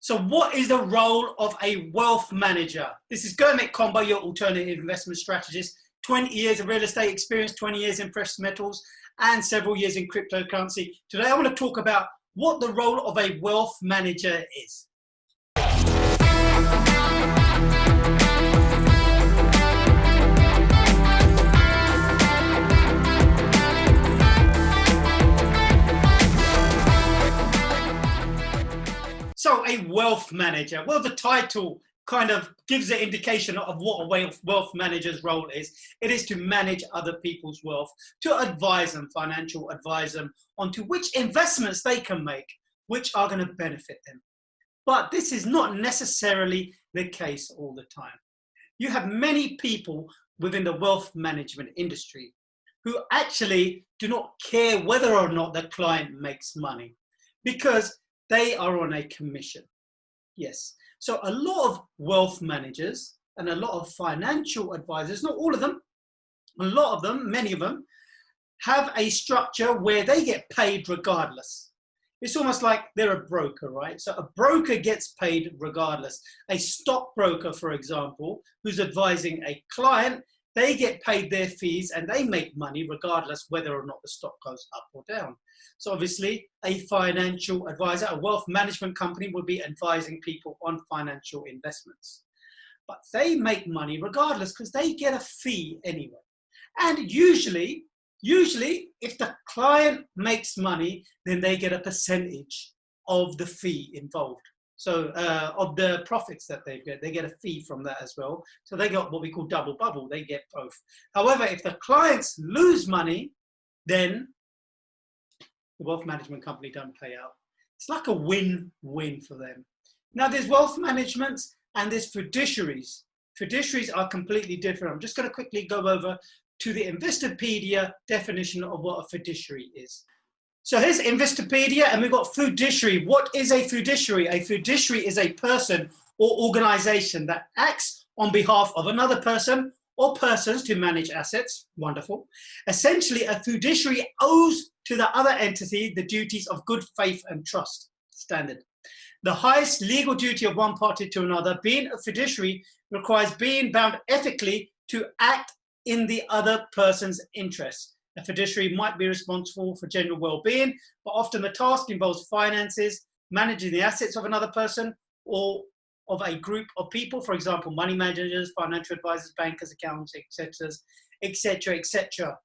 So what is the role of a wealth manager? This is Gurmit Combo, your alternative investment strategist. 20 years of real estate experience, 20 years in precious metals, and several years in cryptocurrency. Today I want to talk about what the role of a wealth manager is. So a wealth manager, well, the title kind of gives the indication of what a wealth manager's role is. It is to manage other people's wealth, to advise them, advise them onto which investments they can make, which are going to benefit them. But this is not necessarily the case all the time. You have many people within the wealth management industry who actually do not care whether or not the client makes money because they are on a commission. Yes. So a lot of wealth managers and a lot of financial advisors, not all of them, a lot of them, many of them, have a structure where they get paid regardless. It's almost like they're a broker, right? So a broker gets paid regardless. A stockbroker, for example, who's advising a client, they get paid their fees and they make money regardless whether or not the stock goes up or down. So obviously a financial advisor, a wealth management company will be advising people on financial investments. But they make money regardless because they get a fee anyway. And usually if the client makes money, then they get a percentage of the fee involved. So of the profits that they get a fee from that as well. So they got what we call double bubble, they get both. However, if the clients lose money, then the wealth management company don't pay out. It's like a win-win for them. Now there's wealth management and there's fiduciaries. Fiduciaries are completely different. I'm just going to quickly go over to the Investopedia definition of what a fiduciary is. So here's Investopedia and we've got fiduciary. What is a fiduciary? A fiduciary is a person or organization that acts on behalf of another person or persons to manage assets. Wonderful. Essentially, a fiduciary owes to the other entity the duties of good faith and trust. Standard. The highest legal duty of one party to another, being a fiduciary, requires being bound ethically to act in the other person's interests. A fiduciary might be responsible for general well-being, but often the task involves finances, managing the assets of another person or of a group of people, for example, money managers, financial advisors, bankers, accountants, etc., etc., etc.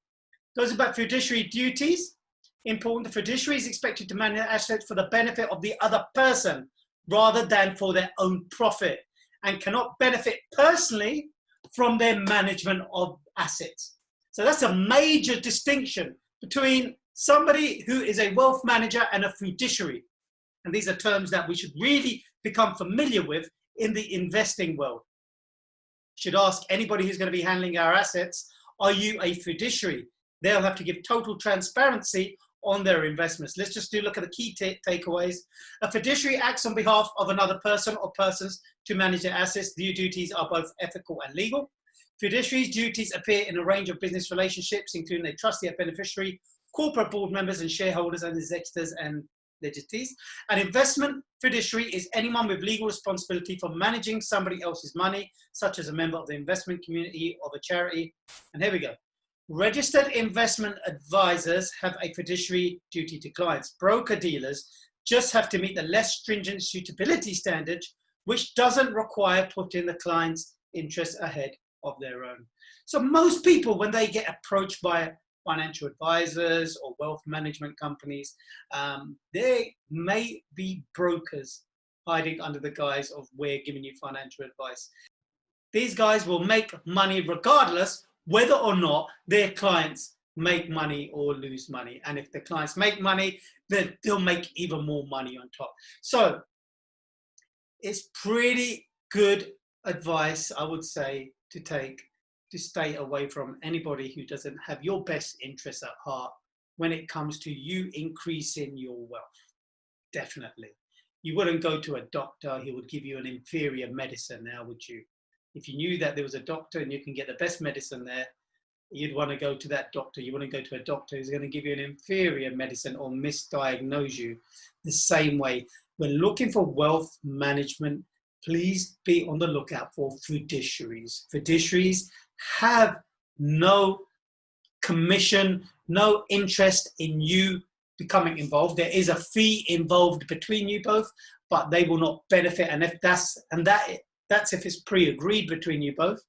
Those about fiduciary duties. Important, the fiduciary is expected to manage assets for the benefit of the other person rather than for their own profit and cannot benefit personally from their management of assets. So that's a major distinction between somebody who is a wealth manager and a fiduciary. And these are terms that we should really become familiar with in the investing world. You should ask anybody who's going to be handling our assets, are you a fiduciary? They'll have to give total transparency on their investments. Let's just look at the key takeaways. A fiduciary acts on behalf of another person or persons to manage their assets. The duties are both ethical and legal. Fiduciary's duties appear in a range of business relationships, including a trustee, a beneficiary, corporate board members and shareholders and executors and legatees. An investment fiduciary is anyone with legal responsibility for managing somebody else's money, such as a member of the investment community of a charity. And here we go. Registered investment advisors have a fiduciary duty to clients. Broker-dealers just have to meet the less stringent suitability standards, which doesn't require putting the client's interests ahead of their own. So most people, when they get approached by financial advisors or wealth management companies, they may be brokers hiding under the guise of we're giving you financial advice. These guys will make money regardless whether or not their clients make money or lose money. And if the clients make money, then they'll make even more money on top. So it's pretty good advice, I would say, to take to stay away from anybody who doesn't have your best interests at heart when it comes to you increasing your wealth. Definitely. You wouldn't go to a doctor who would give you an inferior medicine now, would you? If you knew that there was a doctor and you can get the best medicine there, you'd want to go to that doctor. You want to go to a doctor who's going to give you an inferior medicine or misdiagnose you the same way. when looking for wealth management, please be on the lookout for fiduciaries. Fiduciaries have no commission, no interest in you becoming involved. There is a fee involved between you both, but they will not benefit. And if that's if it's pre-agreed between you both.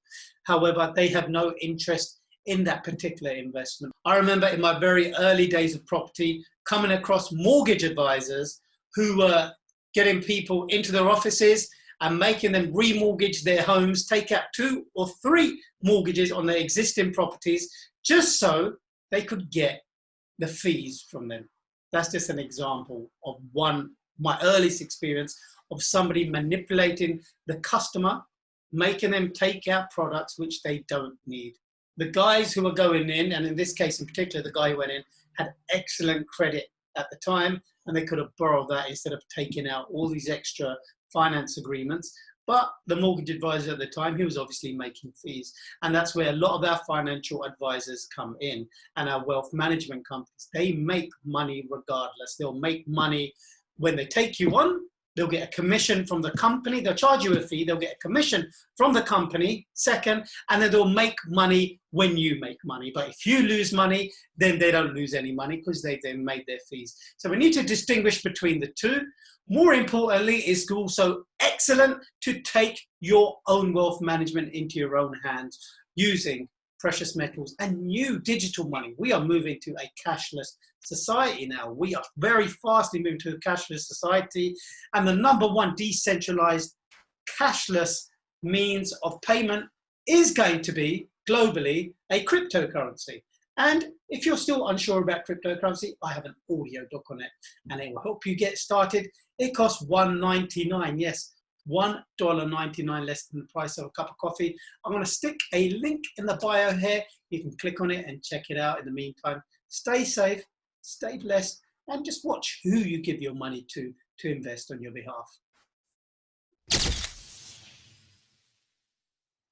However, they have no interest in that particular investment. I remember in my very early days of property coming across mortgage advisors who were getting people into their offices and making them remortgage their homes, take out 2 or 3 mortgages on their existing properties just so they could get the fees from them. That's just an example of my earliest experience of somebody manipulating the customer, making them take out products which they don't need. The guys who were going in, and in this case in particular, the guy who went in had excellent credit at the time, and they could have borrowed that instead of taking out all these extra finance agreements. But the mortgage advisor at the time, he was obviously making fees. And that's where a lot of our financial advisors come in, and our wealth management companies. They make money regardless. They'll make money when they take you on. They'll get a commission from the company. They'll charge you a fee. They'll get a commission from the company, second, and then they'll make money when you make money. But if you lose money, then they don't lose any money because they've made their fees. So we need to distinguish between the two. More importantly, it's also excellent to take your own wealth management into your own hands using precious metals and new digital money. We are moving to a cashless society now. We are very fastly moving to a cashless society, and the #1 decentralized cashless means of payment is going to be globally a cryptocurrency. And if you're still unsure about cryptocurrency, I have an audio doc on it, and it will help you get started. It costs $1.99, yes, $1.99 less than the price of a cup of coffee. I'm going to stick a link in the bio here. You can click on it and check it out. In the meantime, stay safe, stay blessed, and just watch who you give your money to invest on your behalf.